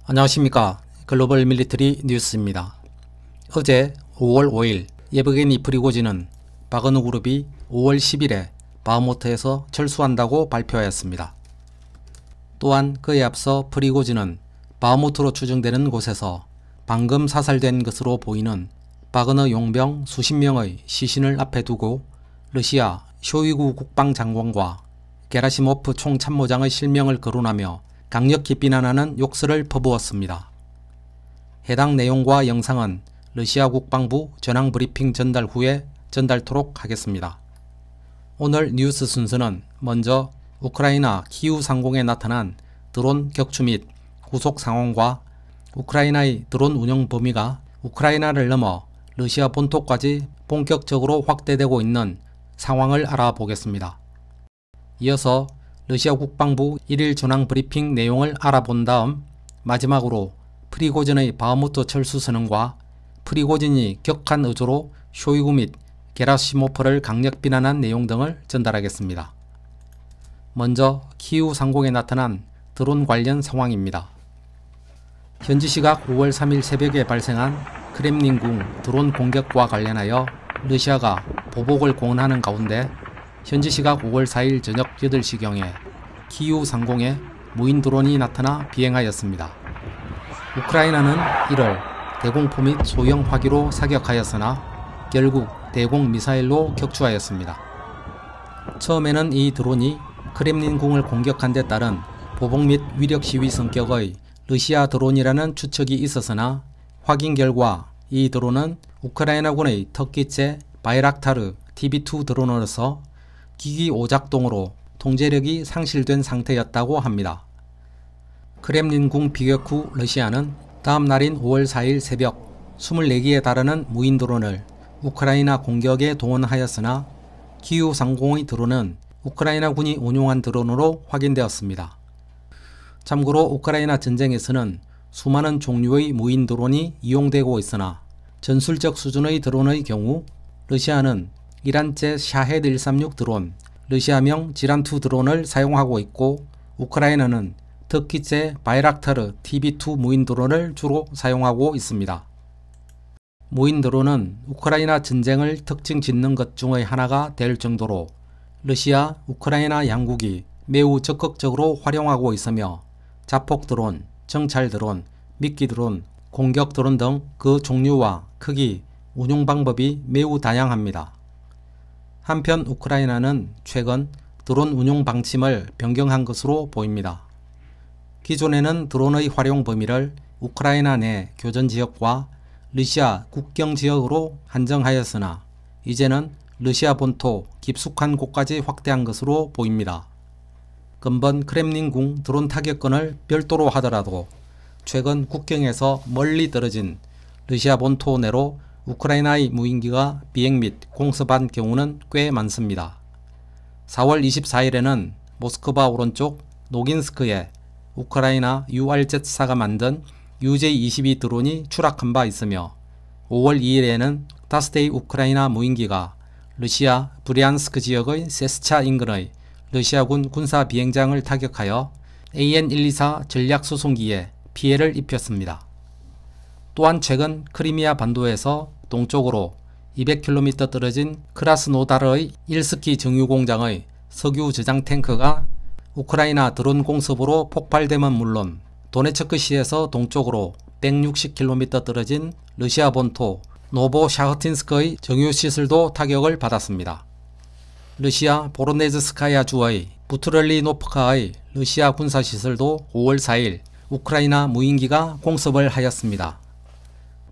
안녕하십니까. 글로벌 밀리터리 뉴스입니다. 어제 5월 5일 예브게니 프리고진은 바그너 그룹이 5월 10일에 바흐무트에서 철수한다고 발표하였습니다. 또한 그에 앞서 프리고진은 바흐무트로 추정되는 곳에서 방금 사살된 것으로 보이는 바그너 용병 수십 명의 시신을 앞에 두고 러시아 쇼이구 국방장관과 게라시모프 총참모장의 실명을 거론하며 강력히 비난하는 욕설을 퍼부었습니다. 해당 내용과 영상은 러시아 국방부 전황 브리핑 전달 후에 전달토록 하겠습니다. 오늘 뉴스 순서는 먼저 우크라이나 키우 상공에 나타난 드론 격추 및 구속 상황과 우크라이나의 드론 운영 범위가 우크라이나를 넘어 러시아 본토까지 본격적으로 확대되고 있는 상황을 알아보겠습니다. 이어서 러시아 국방부 1일 전황 브리핑 내용을 알아본 다음 마지막으로 프리고진의 바흐무트 철수 선언과 프리고진이 격한 의조로 쇼이구 및 게라시모프를 강력 비난한 내용 등을 전달하겠습니다. 먼저 키우 상공에 나타난 드론 관련 상황입니다. 현지 시각 5월 3일 새벽에 발생한 크렘린궁 드론 공격과 관련하여 러시아가 보복을 공언하는 가운데 현지 시각 5월 4일 저녁 8시경에 키우 상공에 무인 드론이 나타나 비행하였습니다. 우크라이나는 이를 대공포 및 소형 화기로 사격하였으나 결국 대공 미사일로 격추하였습니다. 처음에는 이 드론이 크렘린궁을 공격한 데 따른 보복 및 위력 시위 성격의 러시아 드론이라는 추측이 있었으나 확인 결과 이 드론은 우크라이나군의 터키제 바이락타르 TB2 드론으로서 기기 오작동으로 통제력이 상실된 상태였다고 합니다. 크렘린궁 비격 후 러시아는 다음 날인 5월 4일 새벽 24기에 달하는 무인 드론을 우크라이나 공격에 동원하였으나 키우 상공의 드론은 우크라이나군이 운용한 드론으로 확인되었습니다. 참고로 우크라이나 전쟁에서는 수많은 종류의 무인 드론이 이용되고 있으나 전술적 수준의 드론의 경우 러시아는 이란제 샤헤드 136 드론, 러시아명 지란2 드론을 사용하고 있고 우크라이나는 터키제 바이락타르 TB2 무인 드론을 주로 사용하고 있습니다. 무인 드론은 우크라이나 전쟁을 특징 짓는 것 중의 하나가 될 정도로 러시아, 우크라이나 양국이 매우 적극적으로 활용하고 있으며 자폭 드론, 정찰 드론, 미끼 드론, 공격 드론 등 그 종류와 크기, 운용 방법이 매우 다양합니다. 한편 우크라이나는 최근 드론 운용 방침을 변경한 것으로 보입니다. 기존에는 드론의 활용 범위를 우크라이나 내 교전지역과 러시아 국경지역으로 한정하였으나 이제는 러시아 본토 깊숙한 곳까지 확대한 것으로 보입니다. 근본 크렘린궁 드론 타격권을 별도로 하더라도 최근 국경에서 멀리 떨어진 러시아 본토 내로 우크라이나의 무인기가 비행 및 공습한 경우는 꽤 많습니다. 4월 24일에는 모스크바 오른쪽 노긴스크에 우크라이나 URZ사가 만든 UJ-22 드론이 추락한 바 있으며 5월 2일에는 다스테이 우크라이나 무인기가 러시아 브리안스크 지역의 세스차 인근의 러시아군 군사 비행장을 타격하여 AN-124 전략 수송기에 피해를 입혔습니다. 또한 최근 크리미아 반도에서 동쪽으로 200km 떨어진 크라스노다르의 일스키 정유공장의 석유 저장 탱크가 우크라이나 드론 공습으로 폭발됨은 물론 도네츠크시에서 동쪽으로 160km 떨어진 러시아 본토 노보샤흐틴스크의 정유시설도 타격을 받았습니다. 러시아 보로네즈스카야 주의 부트렐리노프카의 러시아 군사시설도 5월 4일 우크라이나 무인기가 공습을 하였습니다.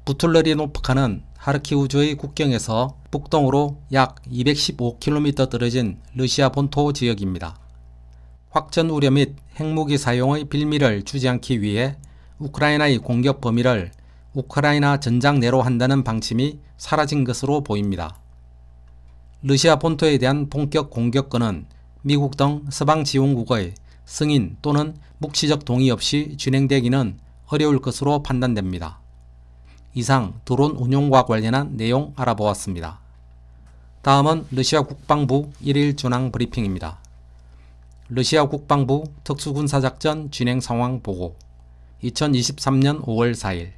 부틀레리노프카는 하르키우주의 국경에서 북동으로 약 215km 떨어진 러시아 본토 지역입니다. 확전 우려 및 핵무기 사용의 빌미를 주지 않기 위해 우크라이나의 공격 범위를 우크라이나 전장 내로 한다는 방침이 사라진 것으로 보입니다. 러시아 본토에 대한 본격 공격권은 미국 등 서방 지원국의 승인 또는 묵시적 동의 없이 진행되기는 어려울 것으로 판단됩니다. 이상 드론 운용과 관련한 내용 알아보았습니다. 다음은 러시아 국방부 1일 전황 브리핑입니다. 러시아 국방부 특수군사작전 진행 상황 보고. 2023년 5월 4일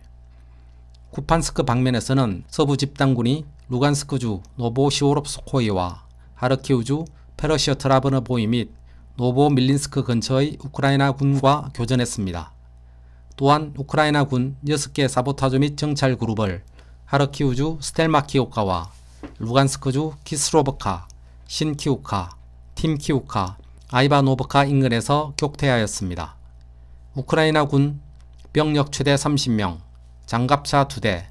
쿠판스크 방면에서는 서부 집단군이 루간스크주 노보시오롭스코이와 하르키우주 페러시어트라브너보이 및 노보밀린스크 근처의 우크라이나 군과 교전했습니다. 또한 우크라이나 군 6개 사보타주 및 정찰 그룹을 하르키우주 스텔마키오카와 루간스크주 키스로브카, 신키우카, 팀키우카, 아이바노브카 인근에서 격퇴하였습니다. 우크라이나 군 병력 최대 30명, 장갑차 2대,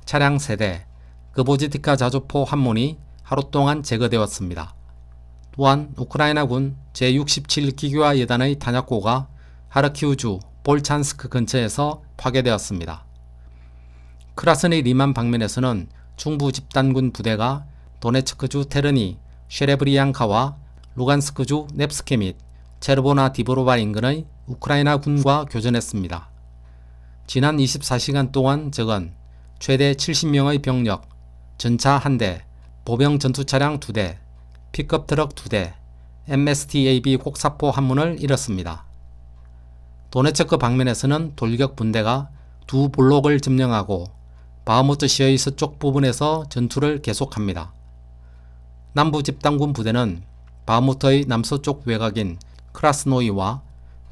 차량 3대, 그보지티카 자주포 1문이 하루 동안 제거되었습니다. 또한 우크라이나 군 제67기교화 예단의 탄약고가 하르키우주 볼찬스크 근처에서 파괴되었습니다. 크라스니 리만 방면에서는 중부 집단군 부대가 도네츠크주 테르니, 쉐레브리앙카와 루간스크주 넵스케 및 체르보나 디브로바 인근의 우크라이나 군과 교전했습니다. 지난 24시간 동안 적은 최대 70명의 병력, 전차 1대, 보병 전투차량 2대, 픽업 트럭 2대, MSTAB 곡사포 1문을 잃었습니다. 도네츠크 방면에서는 돌격 분대가 두 블록을 점령하고 바흐무트시의 서쪽 부분에서 전투를 계속합니다. 남부 집단군 부대는 바흐무트의 남서쪽 외곽인 크라스노이와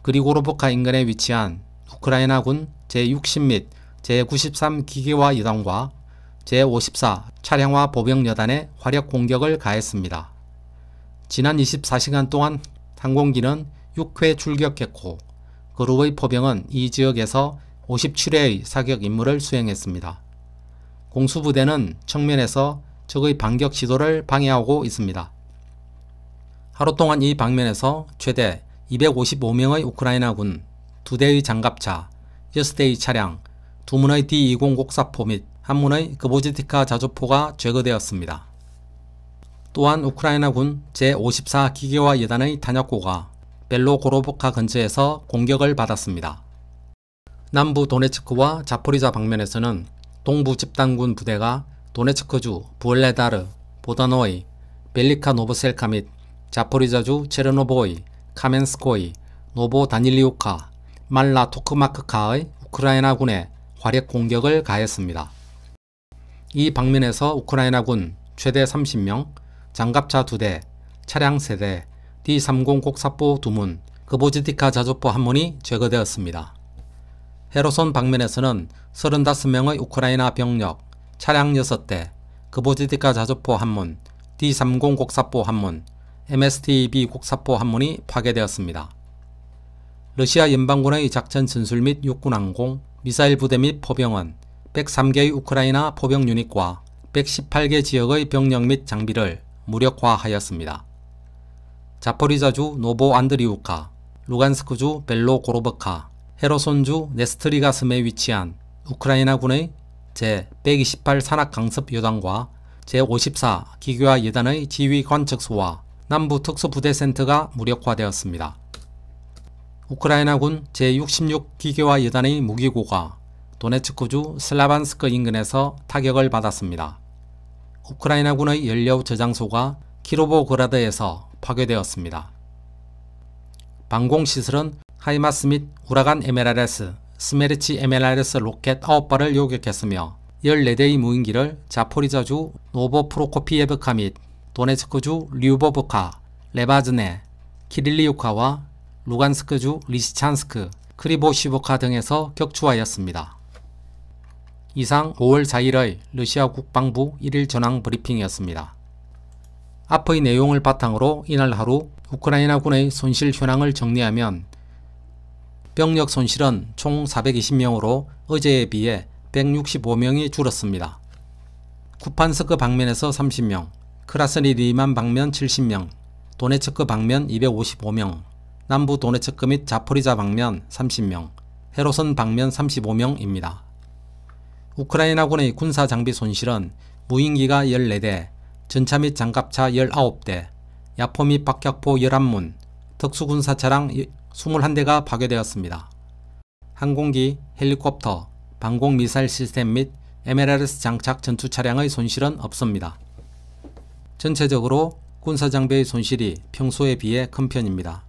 그리고로브카 인근에 위치한 우크라이나군 제60 및 제93 기계화 여단과 제54 차량화 보병 여단에 화력 공격을 가했습니다. 지난 24시간 동안 항공기는 6회 출격했고 그룹의 포병은 이 지역에서 57회의 사격 임무를 수행했습니다. 공수부대는 정면에서 적의 반격 시도를 방해하고 있습니다. 하루 동안 이 방면에서 최대 255명의 우크라이나군, 2대의 장갑차, 6대의 차량, 2문의 D-20 곡사포 및 1문의 그보지티카 자주포가 제거되었습니다. 또한 우크라이나군 제54 기계화 여단의 탄약고가 벨로고로브카 근처에서 공격을 받았습니다. 남부 도네츠크와 자포리자 방면에서는 동부 집단군 부대가 도네츠크주 부엘레다르, 보다노이, 벨리카 노브셀카 및 자포리자주 체르노보이, 카멘스코이, 노보다닐리우카, 말라 토크마크카의 우크라이나군에 화력 공격을 가했습니다. 이 방면에서 우크라이나군 최대 30명, 장갑차 2대, 차량 3대, D-30 곡사포 2문, 그보지티카 자주포 1문이 제거되었습니다. 헤르손 방면에서는 35명의 우크라이나 병력, 차량 6대, 그보지티카 자주포 1문, D-30 곡사포 1문, MSTAB 곡사포 1문이 파괴되었습니다. 러시아 연방군의 작전 전술 및 육군항공, 미사일 부대 및 포병은 103개의 우크라이나 포병 유닛과 118개 지역의 병력 및 장비를 무력화하였습니다. 자포리자주 노보안드리우카, 루간스크주 벨로고로브카, 헤르손주 네스트리가스에 위치한 우크라이나군의 제128 산악강습여단과 제54 기교화 여단의 지휘관측소와 남부 특수부대센터가 무력화되었습니다. 우크라이나군 제66 기교화 여단의 무기고가 도네츠크주 슬라반스크 인근에서 타격을 받았습니다. 우크라이나군의 연료 저장소가 키로보그라드에서 파괴되었습니다. 방공시설은 하이마스 및 우라간 MLRS, 스메르치 MLRS 로켓 9발을 요격했으며 14대의 무인기를 자포리자주 노보프로코피예브카 및 도네츠크주 류보브카, 레바즈네, 키릴리우카와 루간스크주 리시찬스크, 크리보시보카 등에서 격추하였습니다. 이상 5월 4일의 러시아 국방부 1일 전황 브리핑이었습니다. 앞의 내용을 바탕으로 이날 하루 우크라이나군의 손실 현황을 정리하면 병력 손실은 총 420명으로 어제에 비해 165명이 줄었습니다. 쿠판스크 방면에서 30명, 크라스니 리만 방면 70명, 도네츠크 방면 255명, 남부 도네츠크 및 자포리자 방면 30명, 헤르손 방면 35명입니다. 우크라이나군의 군사장비 손실은 무인기가 14대, 전차 및 장갑차 19대, 야포 및 박격포 11문, 특수군사차량 21대가 파괴되었습니다. 항공기, 헬리콥터, 방공미사일 시스템 및 MLRS 장착 전투차량의 손실은 없습니다. 전체적으로 군사장비의 손실이 평소에 비해 큰 편입니다.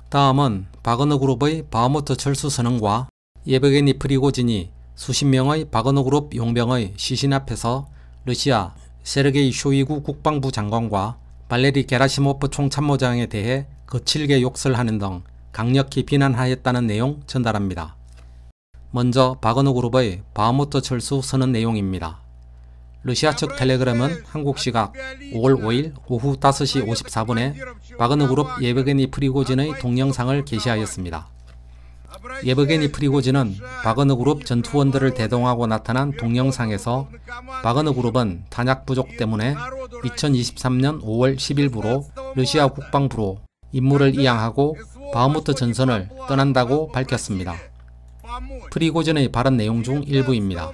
다음은 바그너 그룹의 바흐무트 철수 선언과 예브게니 프리고진이 수십 명의 바그너 그룹 용병의 시신 앞에서 러시아 세르게이 쇼이구 국방부 장관과 발레리 게라시모프 총참모장에 대해 거칠게 욕설하는 등 강력히 비난하였다는 내용 전달합니다. 먼저 바그너 그룹의 바흐무트 철수 선언 내용입니다. 러시아 측 텔레그램은 한국 시각 5월 5일 오후 5시 54분에 바그너 그룹 예브게니 프리고진의 동영상을 게시하였습니다. 예브게니 프리고진은 바그너 그룹 전투원들을 대동하고 나타난 동영상에서 바그너 그룹은 탄약 부족 때문에 2023년 5월 10일부로 러시아 국방부로 임무를 이양하고 바흐무트 전선을 떠난다고 밝혔습니다. 프리고진의 발언 내용 중 일부입니다.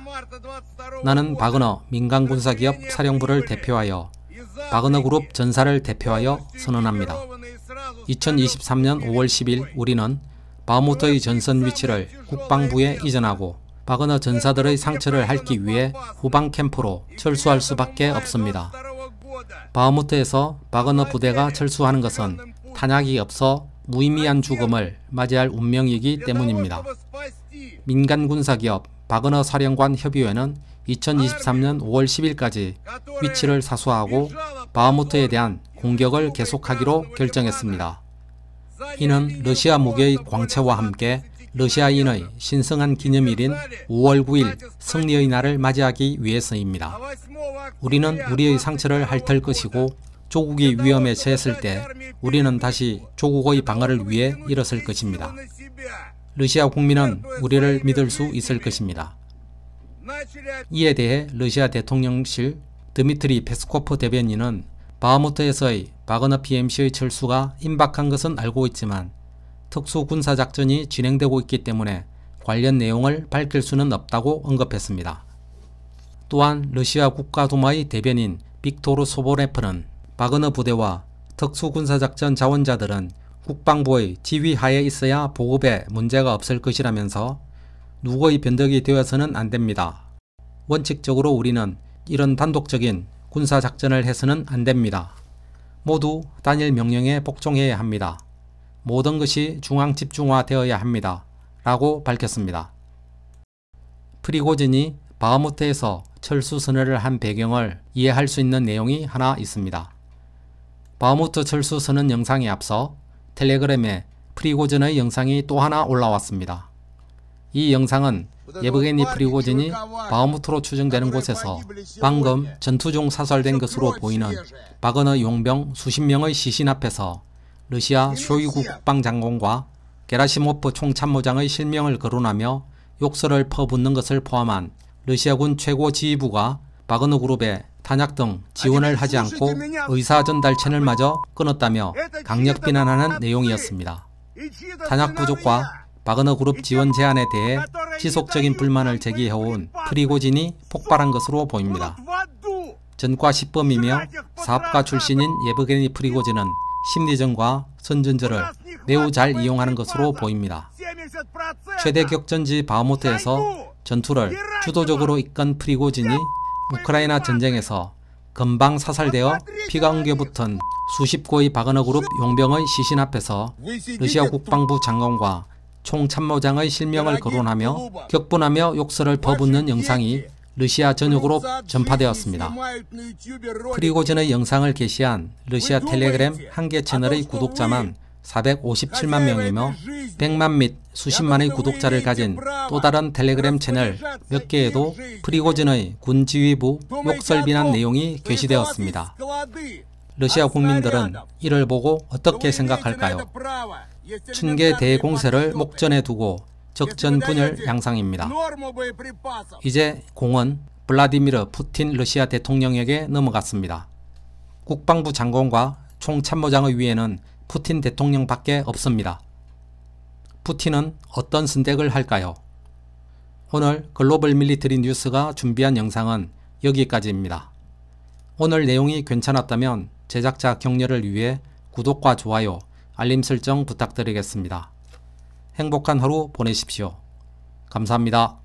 나는 바그너 민간군사기업 사령부를 대표하여 바그너 그룹 전사를 대표하여 선언합니다. 2023년 5월 10일 우리는 바흐무트의 전선 위치를 국방부에 이전하고 바그너 전사들의 상처를 핥기 위해 후방 캠프로 철수할 수밖에 없습니다. 바흐무트에서 바그너 부대가 철수하는 것은 탄약이 없어 무의미한 죽음을 맞이할 운명이기 때문입니다. 민간군사기업 바그너 사령관 협의회는 2023년 5월 10일까지 위치를 사수하고 바흐무트에 대한 공격을 계속하기로 결정했습니다. 이는 러시아 무기의 광채와 함께 러시아인의 신성한 기념일인 5월 9일 승리의 날을 맞이하기 위해서입니다. 우리는 우리의 상처를 핥을 것이고 조국이 위험에 처했을 때 우리는 다시 조국의 방어를 위해 일어설 것입니다. 러시아 국민은 우리를 믿을 수 있을 것입니다. 이에 대해 러시아 대통령실 드미트리 페스코프 대변인은 바흐무트에서의 바그너 PMC의 철수가 임박한 것은 알고 있지만 특수군사작전이 진행되고 있기 때문에 관련 내용을 밝힐 수는 없다고 언급했습니다. 또한 러시아 국가두마의 대변인 빅토르 소보레프는 바그너 부대와 특수군사작전 자원자들은 국방부의 지휘하에 있어야 보급에 문제가 없을 것이라면서 누구의 변덕이 되어서는 안 됩니다. 원칙적으로 우리는 이런 단독적인 군사작전을 해서는 안 됩니다. 모두 단일 명령에 복종해야 합니다. 모든 것이 중앙 집중화되어야 합니다. 라고 밝혔습니다. 프리고진이 바흐무트에서 철수 선언을 한 배경을 이해할 수 있는 내용이 하나 있습니다. 바흐무트 철수 선언 영상에 앞서 텔레그램에 프리고진의 영상이 또 하나 올라왔습니다. 이 영상은 예브게니 프리고진이 바흐무트로 추정되는 곳에서 방금 전투 중 사살된 것으로 보이는 바그너 용병 수십 명의 시신 앞에서 러시아 쇼이구 국방장관과 게라시모프 총참모장의 실명을 거론하며 욕설을 퍼붓는 것을 포함한 러시아군 최고 지휘부가 바그너 그룹에 탄약 등 지원을 하지 않고 의사 전달 채널마저 끊었다며 강력 비난하는 내용이었습니다. 탄약 부족과 바그너 그룹 지원 제한에 대해 지속적인 불만을 제기해온 프리고진이 폭발한 것으로 보입니다. 전과 10범이며 사업가 출신인 예브게니 프리고진은 심리전과 선전전을 매우 잘 이용하는 것으로 보입니다. 최대 격전지 바흐무트에서 전투를 주도적으로 이끈 프리고진이 우크라이나 전쟁에서 금방 사살되어 피가 엉겨붙은 수십 고의 바그너 그룹 용병의 시신 앞에서 러시아 국방부 장관과 총참모장의 실명을 거론하며 격분하며 욕설을 퍼붓는 영상이 러시아 전역으로 전파되었습니다. 프리고진의 영상을 게시한 러시아 텔레그램 한 개 채널의 구독자만 457만 명이며 100만 및 수십만의 구독자를 가진 또 다른 텔레그램 채널 몇 개에도 프리고진의 군지휘부 욕설 비난 내용이 게시되었습니다. 러시아 국민들은 이를 보고 어떻게 생각할까요? 춘계 대공세를 목전에 두고 적전 분열 양상입니다. 이제 공은 블라디미르 푸틴 러시아 대통령에게 넘어갔습니다. 국방부 장관과 총참모장의 위에는 푸틴 대통령밖에 없습니다. 푸틴은 어떤 선택을 할까요? 오늘 글로벌 밀리터리 뉴스가 준비한 영상은 여기까지입니다. 오늘 내용이 괜찮았다면 제작자 격려를 위해 구독과 좋아요, 알림 설정 부탁드리겠습니다. 행복한 하루 보내십시오. 감사합니다.